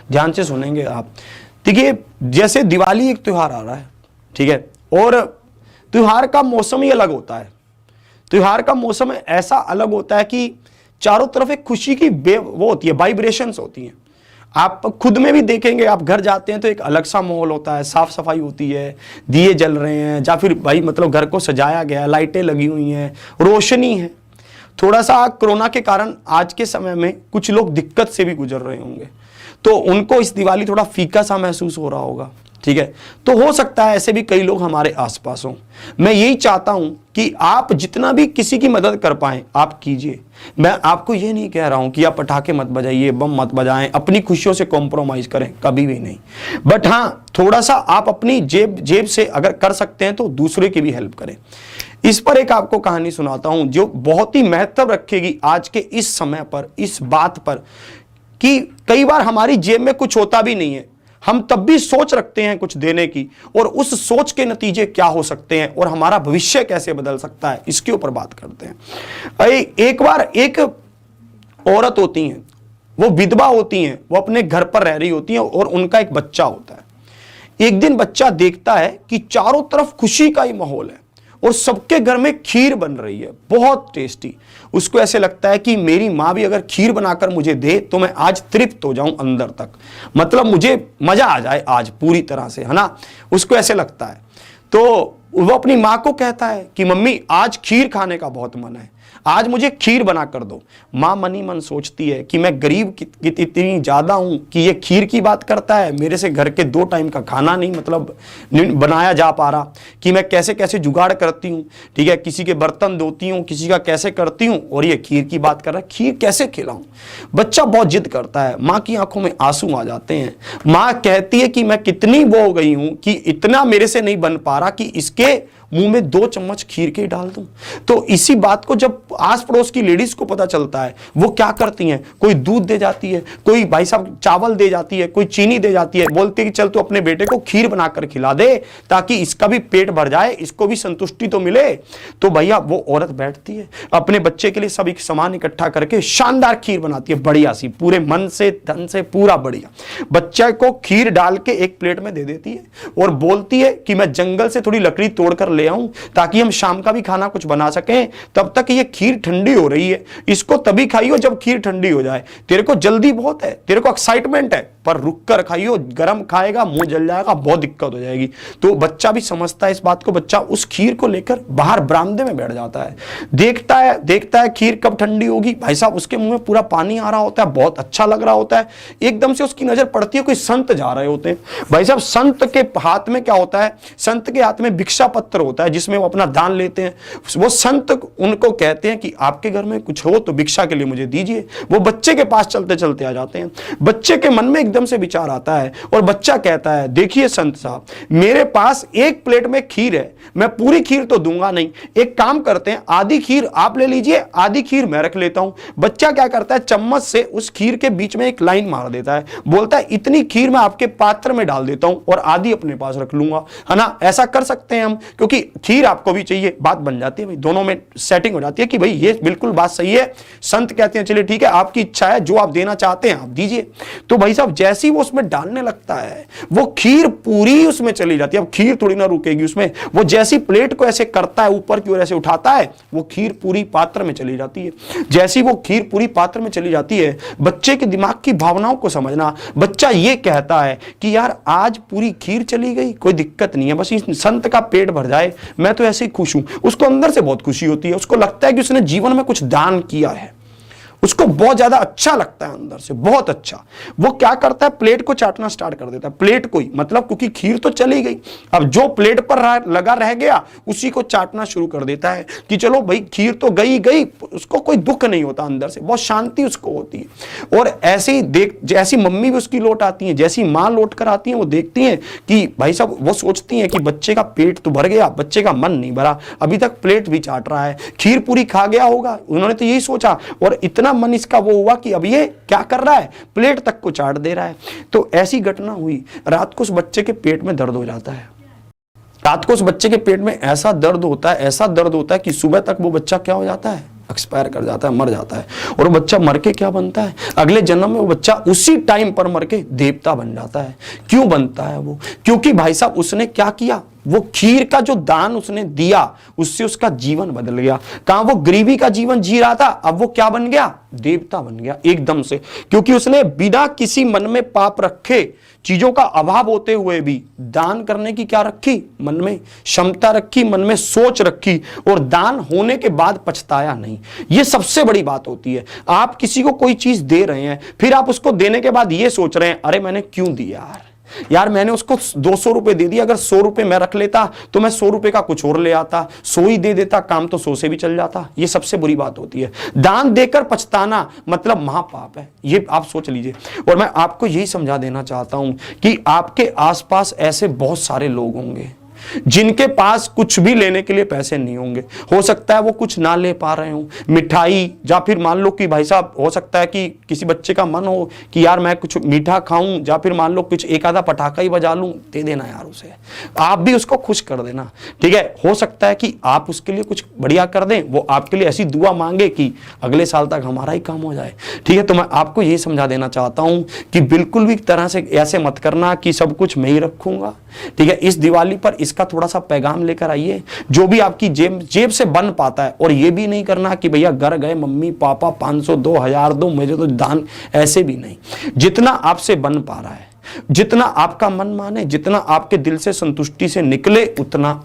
ध्यान से सुनेंगे आप। देखिए, जैसे दिवाली एक त्योहार आ रहा है, ठीक है, और त्योहार का मौसम ही अलग होता है। त्योहार का मौसम ऐसा अलग होता है कि चारों तरफ एक खुशी की वो होती है, वाइब्रेशंस होती हैं। आप खुद में भी देखेंगे, आप घर जाते हैं तो एक अलग सा माहौल होता है, साफ सफाई होती है, दिए जल रहे हैं, या फिर भाई मतलब घर को सजाया गया, लाइटें लगी हुई हैं, रोशनी है। थोड़ा सा कोरोना के कारण आज के समय में कुछ लोग दिक्कत से भी गुजर रहे होंगे, तो उनको इस दिवाली थोड़ा फीका सा महसूस हो रहा होगा, ठीक है। तो हो सकता है ऐसे भी कई लोग हमारे आसपास हों। मैं यही चाहता हूं कि आप जितना भी किसी की मदद कर पाएं आप कीजिए। मैं आपको ये नहीं कह रहा हूं कि आप पटाखे मत बजाइए, बम मत बजाएं, अपनी खुशियों से कॉम्प्रोमाइज करें, कभी भी नहीं। बट हां, थोड़ा सा आप अपनी जेब से अगर कर सकते हैं तो दूसरे की भी हेल्प करें। इस पर एक आपको कहानी सुनाता हूं जो बहुत ही महत्व रखेगी आज के इस समय पर, इस बात पर कि कई बार हमारी जेब में कुछ होता भी नहीं है, हम तब भी सोच रखते हैं कुछ देने की, और उस सोच के नतीजे क्या हो सकते हैं और हमारा भविष्य कैसे बदल सकता है, इसके ऊपर बात करते हैं। एक बार एक औरत होती हैं, वो विधवा होती हैं, वो अपने घर पर रह रही होती हैं और उनका एक बच्चा होता है। एक दिन बच्चा देखता है कि चारों तरफ खुशी का ही माहौल है और सबके घर में खीर बन रही है, बहुत टेस्टी। उसको ऐसे लगता है कि मेरी माँ भी अगर खीर बनाकर मुझे दे तो मैं आज तृप्त हो जाऊं अंदर तक, मतलब मुझे मजा आ जाए आज पूरी तरह से, है ना। उसको ऐसे लगता है, तो वो अपनी माँ को कहता है कि मम्मी आज खीर खाने का बहुत मन है, आज मुझे खीर बना कर दो। माँ मन ही मन सोचती है कि मैं गरीब इतनी ज्यादा हूं कि ये खीर की बात करता है, मेरे से घर के 2 टाइम का खाना नहीं मतलब बनाया जा पा रहा, कि मैं कैसे कैसे जुगाड़ करती हूँ, ठीक है, किसी के बर्तन धोती हूँ, किसी का कैसे करती हूँ, और ये खीर की बात कर रहा है, खीर कैसे खिलाऊं। बच्चा बहुत जिद करता है, माँ की आंखों में आंसू आ जाते हैं। माँ कहती है कि मैं कितनी वो हो गई हूं कि इतना मेरे से नहीं बन पा रहा कि इसके मुंह में 2 चम्मच खीर के डाल दूं। तो इसी बात को जब आस पड़ोस की लेडीज को पता चलता है, वो क्या करती हैं, कोई दूध दे जाती है, कोई भाई साहब चावल दे जाती है, कोई चीनी दे जाती है, बोलती है कि चल तू अपने बेटे को खीर बनाकर खिला दे ताकि इसका भी पेट भर जाए, इसको भी संतुष्टि तो मिले। तो भैया वो औरत बैठती है, अपने बच्चे के लिए सब एक सामान इकट्ठा करके शानदार खीर बनाती है, बढ़िया सी, पूरे मन से धन से पूरा बढ़िया। बच्चे को खीर डाल के एक प्लेट में दे देती है और बोलती है कि मैं जंगल से थोड़ी लकड़ी तोड़कर ले आऊं ताकि हम शाम का भी खाना कुछ बना सकें, तब तक ये खीर ठंडी हो रही है, इसको तभी खाइयो जब खीर ठंडी हो जाए। तेरे को जल्दी बहुत है, तेरे को एक्साइटमेंट है, पर रुक कर खाइयो, गरम खाएगा मुंह जल जाएगा, बहुत दिक्कत हो जाएगी। तो बच्चा भी समझता है इस बात को, बच्चा उस खीर को लेकर बाहर बरामदे में बैठ जाता है, देखता है खीर कब ठंडी होगी। भाई साहब उसके मुंह में पूरा पानी आ रहा होता है, बहुत अच्छा लग रहा होता है। एकदम से उसकी नजर पड़ती है, कोई संत जा रहे होते हैं। भाई साहब संत के हाथ में क्या होता है, संत के हाथ में भिक्षा पत्र होता है जिसमें वो अपना दान लेते हैं। वो संत उनको कहते हैं कि आपके घर में कुछ हो तो भिक्षा के लिए मुझे दीजिए। वो बच्चे के पास चलते चलते आ जाते हैं। बच्चे के मन में एकदम से विचार आता है और बच्चा कहता है, देखिए संत साहब, मेरे पास एक प्लेट में खीर है, मैं पूरी खीर तो दूंगा नहीं, एक काम करते हैं आधी खीर आप ले लीजिए, आधी खीर मैं रख लेता हूं। बच्चा क्या करता है, चम्मच से उस खीर के बीच में एक लाइन मार देता है, बोलता है इतनी खीर मैं आपके पात्र में डाल देता हूं और आधी अपने पास रख लूंगा, है ना। ऐसा कर सकते हैं हम, क्योंकि खीर आपको भी चाहिए, बात बन जाती है भाई, दोनों में सेटिंग हो जाती है कि भाई ये बिल्कुल बात सही है। संत कहते हैं चलिए ठीक है, आपकी इच्छा है, जो आप देना चाहते हैं आप दीजिए। तो भाई साहब जैसे ही वो उसमें डालने लगता है, वो खीर पूरी उसमें चली जाती है। अब खीर थोड़ी ना रुकेगी उसमें, वो जैसी प्लेट को ऐसे करता है ऊपर की ओर ऐसे उठाता है, वो खीर पूरी पात्र में चली जाती है। जैसी वो खीर पूरी पात्र में चली जाती है, बच्चे के दिमाग की भावनाओं को समझना, बच्चा ये कहता है कि यार आज पूरी खीर चली गई, कोई दिक्कत नहीं है, बस इस संत का पेट भर जाए, मैं तो ऐसे ही खुश हूं। उसको अंदर से बहुत खुशी होती है, उसको लगता है कि उसने जीवन में कुछ दान किया है, उसको बहुत ज्यादा अच्छा लगता है अंदर से, बहुत अच्छा। वो क्या करता है, प्लेट को चाटना स्टार्ट कर देता है, प्लेट को ही, मतलब क्योंकि खीर तो चली गई, अब जो प्लेट पर लगा रह गया उसी को चाटना शुरू कर देता है कि चलो भाई खीर तो गई गई, उसको कोई दुख नहीं होता, अंदर से बहुत शांति उसको होती है। और ऐसे ही जैसी मम्मी भी उसकी लौट आती है, जैसी माँ लौट कर आती है, वो देखती है कि भाई साहब, वो सोचती है कि बच्चे का पेट तो भर गया, बच्चे का मन नहीं भरा, अभी तक प्लेट भी चाट रहा है, खीर पूरी खा गया होगा, उन्होंने तो यही सोचा, और इतना मन इसका वो हुआ कि अब ये क्या कर रहा है, प्लेट तक को चाट दे रहा है। तो ऐसी घटना हुई, रात को उस बच्चे के पेट में दर्द हो जाता है, रात को उस बच्चे के पेट में ऐसा दर्द होता है, ऐसा दर्द होता है कि सुबह तक वो बच्चा क्या हो जाता है, एक्सपायर कर जाता है, मर जाता है। और वो बच्चा मर के क्या बनता है, अगले जन्म में वो बच्चा उसी टाइम पर मर के देवता बन जाता है। क्यों बनता है वो? क्योंकि भाई साहब उसने क्या किया, वो खीर का जो दान उसने दिया उससे उसका जीवन बदल गया। कहां वो गरीबी का जीवन जी रहा था, अब वो क्या बन गया, देवता बन गया एकदम से। क्योंकि उसने बिना किसी मन में पाप रखे, चीजों का अभाव होते हुए भी दान करने की क्या रखी, मन में क्षमता रखी, मन में सोच रखी, और दान होने के बाद पछताया नहीं। ये सबसे बड़ी बात होती है। आप किसी को कोई चीज दे रहे हैं, फिर आप उसको देने के बाद ये सोच रहे हैं, अरे मैंने क्यों दिया यार, मैंने उसको 200 रुपए दे दिया, अगर 100 रुपए मैं रख लेता तो मैं 100 रुपए का कुछ और ले आता, 100 ही दे देता, काम तो 100 से भी चल जाता। ये सबसे बुरी बात होती है। दान देकर पछताना मतलब महापाप है, ये आप सोच लीजिए। और मैं आपको यही समझा देना चाहता हूं कि आपके आसपास ऐसे बहुत सारे लोग होंगे जिनके पास कुछ भी लेने के लिए पैसे नहीं होंगे। हो सकता है वो कुछ ना ले पा रहे हो, मिठाई, या फिर मान लो कि भाई साहब हो सकता है कि किसी बच्चे का मन हो कि यार मैं कुछ मीठा खाऊं, या फिर मान लो कुछ एक आधा पटाखा ही बजा लूं, दे देना यार उसे, आप भी उसको खुश कर देना। ठीक है, हो सकता है कि आप उसके लिए कुछ बढ़िया कर दें, वो आपके लिए ऐसी दुआ मांगे कि अगले साल तक हमारा ही काम हो जाए। ठीक है, तो मैं आपको यही समझा देना चाहता हूं कि बिल्कुल भी तरह से ऐसे मत करना कि सब कुछ मैं ही रखूंगा। ठीक है, इस दिवाली पर इसका थोड़ा सा पैगाम लेकर आइए, जो भी आपकी जेब से बन पाता है। और ये भी नहीं करना कि भैया घर गए मम्मी पापा 500 2000 दो, मुझे तो दान, ऐसे भी नहीं। जितना आपसे बन पा रहा है, जितना आपका मन माने, जितना आपके दिल से संतुष्टि से निकले, उतना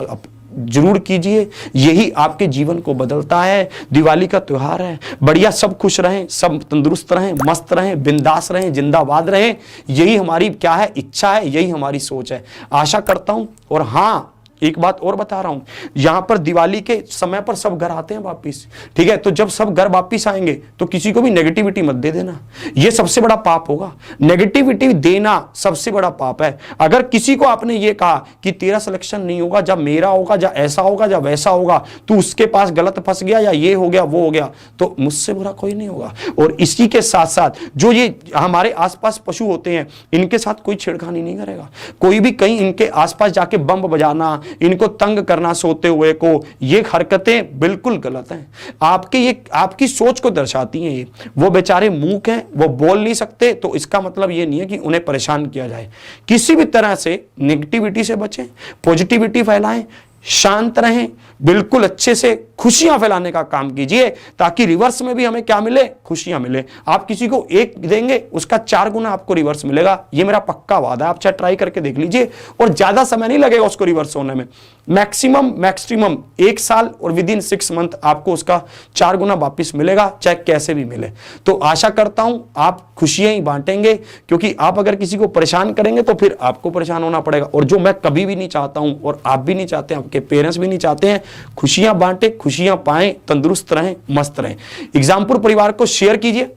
जरूर कीजिए। यही आपके जीवन को बदलता है। दिवाली का त्योहार है, बढ़िया सब खुश रहें, सब तंदुरुस्त रहें, मस्त रहें, बिंदास रहें, जिंदाबाद रहें। यही हमारी क्या है, इच्छा है, यही हमारी सोच है। आशा करता हूं। और हाँ, एक बात और बता रहा हूं, यहां पर दिवाली के समय पर सब घर आते हैं वापिस। ठीक है, तो जब सब घर वापिस आएंगे तो किसी को भी नेगेटिविटी मत दे देना, यह सबसे बड़ा पाप होगा। नेगेटिविटी देना सबसे बड़ा पाप है। अगर किसी को आपने ये कहा कि तेरा सिलेक्शन नहीं होगा, जब मेरा होगा, जब ऐसा होगा, जब वैसा होगा, तो उसके पास गलत फंस गया, या ये हो गया वो हो गया, तो मुझसे बुरा कोई नहीं होगा। और इसी के साथ साथ जो ये हमारे आसपास पशु होते हैं, इनके साथ कोई छेड़खानी नहीं करेगा। कोई भी कहीं इनके आसपास जाके बम बजाना, इनको तंग करना सोते हुए को, ये हरकतें बिल्कुल गलत हैं। आपकी सोच को दर्शाती हैं। ये वो बेचारे मूक हैं, वो बोल नहीं सकते, तो इसका मतलब ये नहीं है कि उन्हें परेशान किया जाए। किसी भी तरह से नेगेटिविटी से बचें, पॉजिटिविटी फैलाएं, शांत रहें, बिल्कुल अच्छे से खुशियां फैलाने का काम कीजिए, ताकि रिवर्स में भी हमें क्या मिले, खुशियां मिले। आप किसी को एक देंगे, उसका 4 गुना आपको रिवर्स मिलेगा, ये मेरा पक्का वादा है। आप चाहे ट्राई करके देख लीजिए, और ज्यादा समय नहीं लगेगा उसको रिवर्स होने में। मैक्सिमम 1 साल और विदिन 6 मंथ आपको उसका 4 गुना वापिस मिलेगा, चाहे कैसे भी मिले। तो आशा करता हूं आप खुशियां ही बांटेंगे, क्योंकि आप अगर किसी को परेशान करेंगे तो फिर आपको परेशान होना पड़ेगा, और जो मैं कभी भी नहीं चाहता हूं, और आप भी नहीं चाहते, आपके पेरेंट्स भी नहीं चाहते हैं। खुशियां बांटे, खुशियां पाएं, तंदुरुस्त रहें, मस्त रहें। एग्जामपुर परिवार को शेयर कीजिए,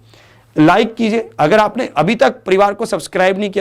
लाइक कीजिए। अगर आपने अभी तक परिवार को सब्सक्राइब नहीं किया तो